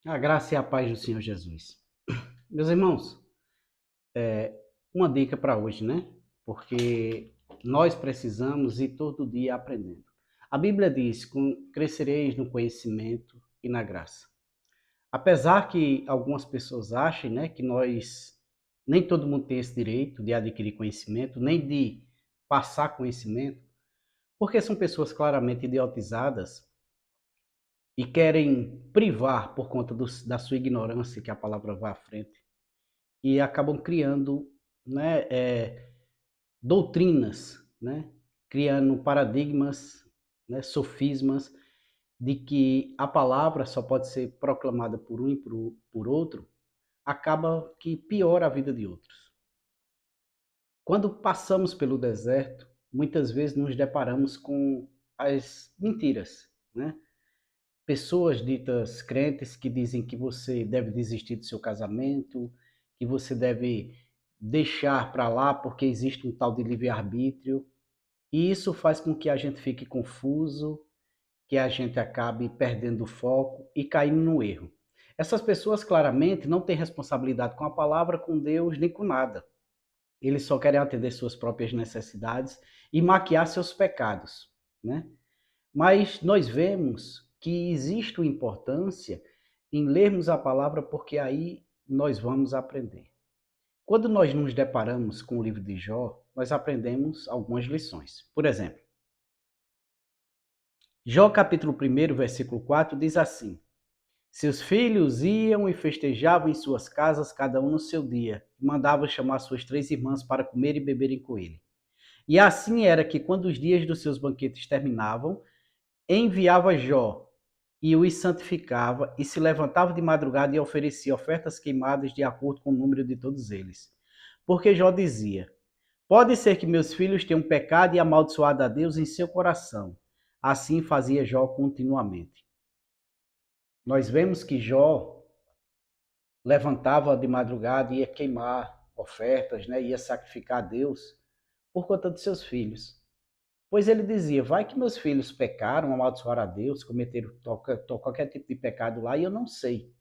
A graça e a paz do Senhor Jesus. Meus irmãos, uma dica para hoje, né? Porque nós precisamos ir todo dia aprendendo. A Bíblia diz: crescereis no conhecimento e na graça. Apesar que algumas pessoas achem, né, que nem todo mundo tem esse direito de adquirir conhecimento, nem de passar conhecimento, porque são pessoas claramente idiotizadas e querem privar por conta da sua ignorância, que a palavra vai à frente, e acabam criando, né, doutrinas, né, criando paradigmas, né, sofismas de que a palavra só pode ser proclamada por um e por outro, acaba que piora a vida de outros. Quando passamos pelo deserto, muitas vezes nos deparamos com as mentiras, né? Pessoas ditas crentes que dizem que você deve desistir do seu casamento, que você deve deixar para lá porque existe um tal de livre-arbítrio, e isso faz com que a gente fique confuso, que a gente acabe perdendo o foco e caindo no erro. Essas pessoas claramente não têm responsabilidade com a palavra, com Deus, nem com nada. Eles só querem atender suas próprias necessidades e maquiar seus pecados, né? Mas nós vemos que existe uma importância em lermos a palavra, porque aí nós vamos aprender. Quando nós nos deparamos com o livro de Jó, nós aprendemos algumas lições. Por exemplo, Jó capítulo 1, versículo 4 diz assim: Seus filhos iam e festejavam em suas casas, cada um no seu dia, e mandavam chamar suas 3 irmãs para comer e beberem com ele. E assim era que, quando os dias dos seus banquetes terminavam, enviava Jó e os santificava, e se levantava de madrugada e oferecia ofertas queimadas de acordo com o número de todos eles. Porque Jó dizia: Pode ser que meus filhos tenham pecado e amaldiçoado a Deus em seu coração. Assim fazia Jó continuamente. Nós vemos que Jó levantava de madrugada e ia queimar ofertas, né? Ia sacrificar a Deus por conta de seus filhos. Pois ele dizia: vai que meus filhos pecaram, amaldiçoaram a Deus, cometeram qualquer tipo de pecado lá e eu não sei.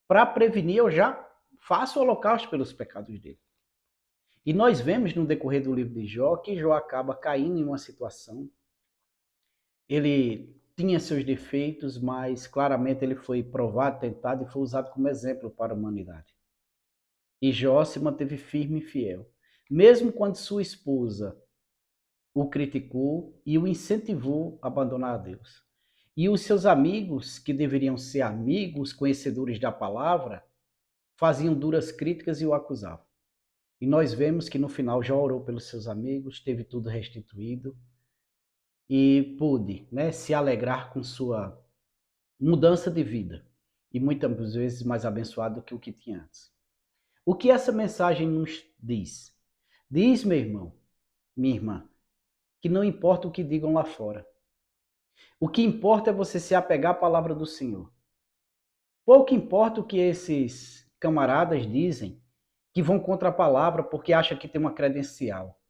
Para prevenir, eu já faço o holocausto pelos pecados dele. E nós vemos no decorrer do livro de Jó que Jó acaba caindo em uma situação. Ele tinha seus defeitos, mas claramente ele foi provado, tentado e foi usado como exemplo para a humanidade. E Jó se manteve firme e fiel. Mesmo quando sua esposa o criticou e o incentivou a abandonar a Deus. E os seus amigos, que deveriam ser amigos, conhecedores da palavra, faziam duras críticas e o acusavam. E nós vemos que no final já orou pelos seus amigos, teve tudo restituído e pôde, né, se alegrar com sua mudança de vida. E muitas vezes mais abençoado do que o que tinha antes. O que essa mensagem nos diz? Diz, meu irmão, minha irmã, que não importa o que digam lá fora. O que importa é você se apegar à palavra do Senhor. Pouco importa o que esses camaradas dizem, que vão contra a palavra porque acham que tem uma credencial.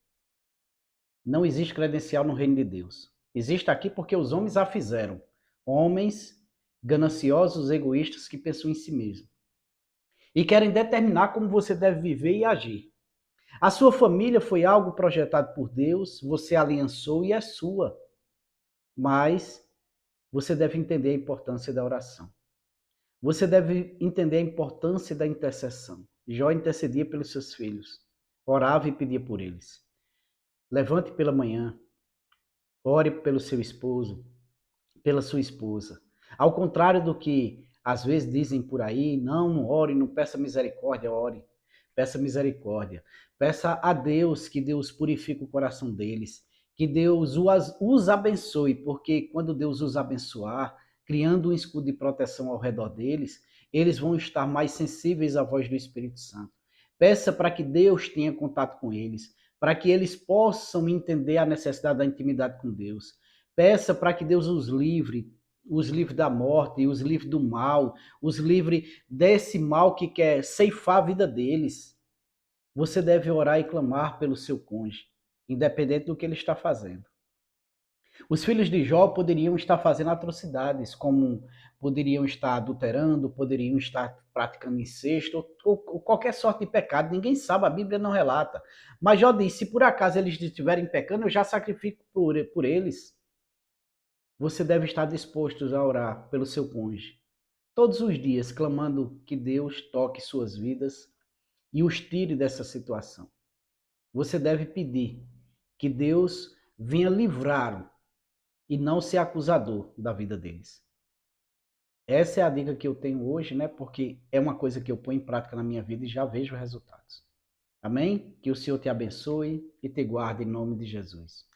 Não existe credencial no reino de Deus. Existe aqui porque os homens a fizeram. Homens gananciosos, egoístas que pensam em si mesmos. E querem determinar como você deve viver e agir. A sua família foi algo projetado por Deus, você aliançou e é sua. Mas você deve entender a importância da oração. Você deve entender a importância da intercessão. Jó intercedia pelos seus filhos, orava e pedia por eles. Levante pela manhã, ore pelo seu esposo, pela sua esposa. Ao contrário do que às vezes dizem por aí, não ore, não peça misericórdia, ore. Peça misericórdia. Peça a Deus que Deus purifique o coração deles, que Deus os abençoe, porque quando Deus os abençoar, criando um escudo de proteção ao redor deles, eles vão estar mais sensíveis à voz do Espírito Santo. Peça para que Deus tenha contato com eles, para que eles possam entender a necessidade da intimidade com Deus. Peça para que Deus os livre da morte, os livre do mal, os livre desse mal que quer ceifar a vida deles. Você deve orar e clamar pelo seu cônjuge, independente do que ele está fazendo. Os filhos de Jó poderiam estar fazendo atrocidades, como poderiam estar adulterando, poderiam estar praticando incesto, ou qualquer sorte de pecado, ninguém sabe, a Bíblia não relata. Mas Jó disse, se por acaso eles estiverem pecando, eu já sacrifico por eles. Você deve estar disposto a orar pelo seu cônjuge, todos os dias, clamando que Deus toque suas vidas e os tire dessa situação. Você deve pedir que Deus venha livrá-lo e não ser acusador da vida deles. Essa é a dica que eu tenho hoje, né? Porque é uma coisa que eu ponho em prática na minha vida e já vejo resultados. Amém? Que o Senhor te abençoe e te guarde em nome de Jesus.